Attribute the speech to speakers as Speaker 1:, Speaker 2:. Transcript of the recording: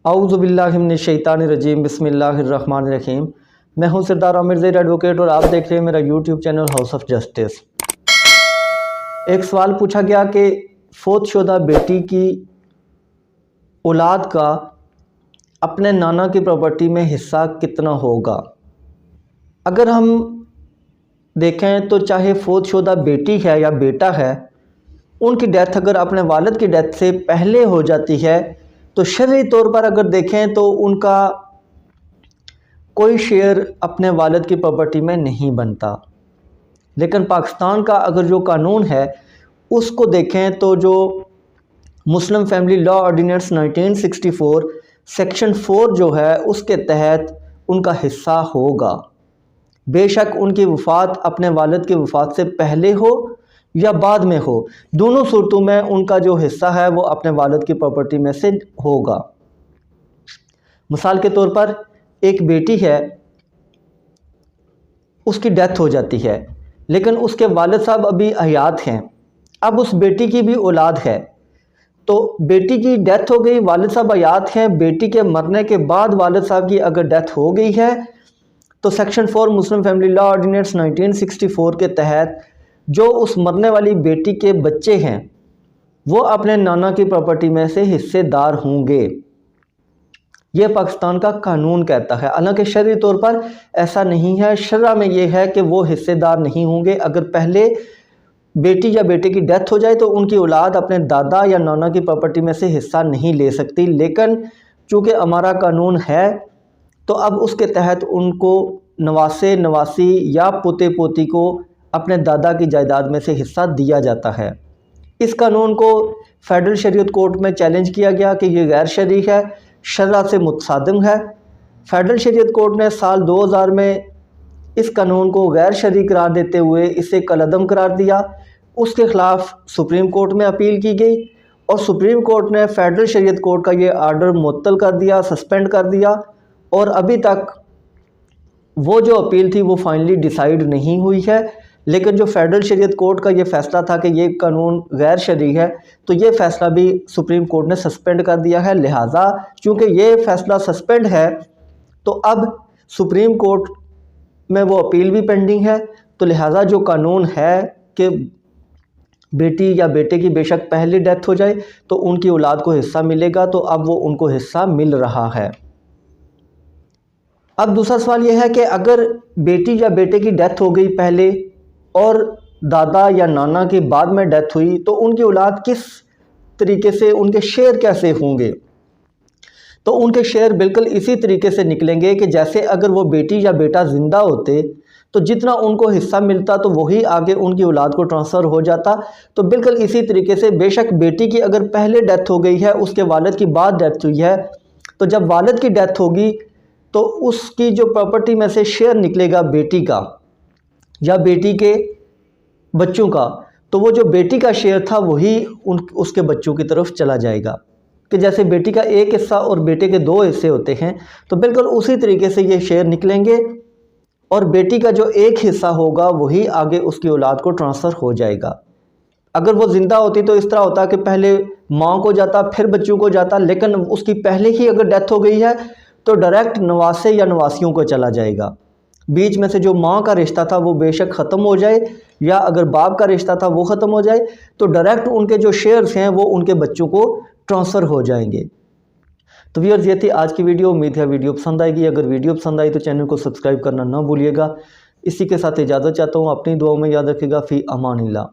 Speaker 1: اعوذ باللہ من الشیطان الرجیم بسم اللہ الرحمن الرحیم۔ میں ہوں سردار عامر زید ایڈوکیٹ اور آپ دیکھ رہے ہیں میرا YouTube channel house of justice. ایک سوال پوچھا گیا کہ فوت شدہ بیٹی کی اولاد کا اپنے نانا کی پراپرٹی میں حصہ کتنا ہوگا؟ اگر ہم دیکھیں تو چاہے فوت شدہ بیٹی ہے یا بیٹا ہے، ان کی ڈیتھ اگر اپنے والد کی ڈیتھ سے پہلے ہو جاتی ہے تو شرعی طور پر اگر دیکھیں تو ان کا کوئی شیئر اپنے والد کی پراپرٹی میں نہیں بنتا۔ لیکن پاکستان کا اگر جو قانون ہے اس کو دیکھیں تو جو مسلم فیملی لا آرڈیننس 1964 سیکشن 4 جو ہے اس کے تحت ان کا حصہ ہوگا، بے شک ان کی وفات اپنے والد کی وفات سے پہلے ہو یا بعد میں ہو، دونوں صورتوں میں ان کا جو حصہ ہے وہ اپنے والد کی پراپرٹی میں سے ہوگا۔ مثال کے طور پر ایک بیٹی ہے، اس کی ڈیتھ ہو جاتی ہے لیکن اس کے والد صاحب ابھی حیات ہیں، اب اس بیٹی کی بھی اولاد ہے، تو بیٹی کی ڈیتھ ہو گئی، والد صاحب حیات ہیں، بیٹی کے مرنے کے بعد والد صاحب کی اگر ڈیتھ ہو گئی ہے تو سیکشن 4 مسلم فیملی لا آرڈیننس 1964 کے تحت جو اس مرنے والی بیٹی کے بچے ہیں وہ اپنے نانا کی پراپرٹی میں سے حصے دار ہوں گے۔ یہ پاکستان کا قانون کہتا ہے، حالانکہ شرعی طور پر ایسا نہیں ہے۔ شرع میں یہ ہے کہ وہ حصے دار نہیں ہوں گے۔ اگر پہلے بیٹی یا بیٹے کی ڈیتھ ہو جائے تو ان کی اولاد اپنے دادا یا نانا کی پراپرٹی میں سے حصہ نہیں لے سکتی، لیکن چونکہ ہمارا قانون ہے تو اب اس کے تحت ان کو نواسے نواسی یا پوتے پوتی کو اپنے دادا کی جائیداد میں سے حصہ دیا جاتا ہے۔ اس قانون کو فیڈرل شریعت کورٹ میں چیلنج کیا گیا کہ یہ غیر شرعی ہے، شرع سے متصادم ہے۔ فیڈرل شریعت کورٹ نے سال 2000 میں اس قانون کو غیر شرعی قرار دیتے ہوئے اسے کالعدم قرار دیا۔ اس کے خلاف سپریم کورٹ میں اپیل کی گئی اور سپریم کورٹ نے فیڈرل شریعت کورٹ کا یہ آرڈر معطل کر دیا، سسپینڈ کر دیا، اور ابھی تک وہ جو اپیل تھی وہ فائنلی ڈیسائیڈ نہیں ہوئی ہے۔ لیکن جو فیڈرل شریعت کورٹ کا یہ فیصلہ تھا کہ یہ قانون غیر شرعی ہے، تو یہ فیصلہ بھی سپریم کورٹ نے سسپینڈ کر دیا ہے۔ لہٰذا چونکہ یہ فیصلہ سسپینڈ ہے تو اب سپریم کورٹ میں وہ اپیل بھی پینڈنگ ہے، تو لہٰذا جو قانون ہے کہ بیٹی یا بیٹے کی بے شک پہلے ڈیتھ ہو جائے تو ان کی اولاد کو حصہ ملے گا، تو اب وہ ان کو حصہ مل رہا ہے۔ اب دوسرا سوال یہ ہے کہ اگر بیٹی یا بیٹے کی ڈیتھ ہو گئی پہلے اور دادا یا نانا کی بعد میں ڈیتھ ہوئی تو ان کی اولاد کس طریقے سے، ان کے شیئر کیسے ہوں گے؟ تو ان کے شیئر بالکل اسی طریقے سے نکلیں گے کہ جیسے اگر وہ بیٹی یا بیٹا زندہ ہوتے تو جتنا ان کو حصہ ملتا تو وہی آگے ان کی اولاد کو ٹرانسفر ہو جاتا۔ تو بالکل اسی طریقے سے بے شک بیٹی کی اگر پہلے ڈیتھ ہو گئی ہے، اس کے والد کی بعد ڈیتھ ہوئی ہے، تو جب والد کی ڈیتھ ہوگی تو اس کی جو پراپرٹی میں سے شیئر نکلے گا بیٹی کا یا بیٹی کے بچوں کا، تو وہ جو بیٹی کا شیئر تھا وہی اس کے بچوں کی طرف چلا جائے گا، کہ جیسے بیٹی کا ایک حصہ اور بیٹے کے 2 حصے ہوتے ہیں، تو بالکل اسی طریقے سے یہ شیئر نکلیں گے اور بیٹی کا جو ایک حصہ ہوگا وہی آگے اس کی اولاد کو ٹرانسفر ہو جائے گا۔ اگر وہ زندہ ہوتی تو اس طرح ہوتا کہ پہلے ماں کو جاتا پھر بچوں کو جاتا، لیکن اس کی پہلے ہی اگر ڈیتھ ہو گئی ہے تو ڈائریکٹ نواسے یا نواسیوں کو چلا جائے گا۔ بیچ میں سے جو ماں کا رشتہ تھا وہ بے شک ختم ہو جائے یا اگر باپ کا رشتہ تھا وہ ختم ہو جائے تو ڈائریکٹ ان کے جو شیئرز ہیں وہ ان کے بچوں کو ٹرانسفر ہو جائیں گے۔ تو ویورز یہ تھی آج کی ویڈیو، امید ہے ویڈیو پسند آئے گی۔ اگر ویڈیو پسند آئی تو چینل کو سبسکرائب کرنا نہ بھولیے گا۔ اسی کے ساتھ اجازت چاہتا ہوں، اپنی دعاؤں میں یاد رکھے گا۔ فی امان اللہ۔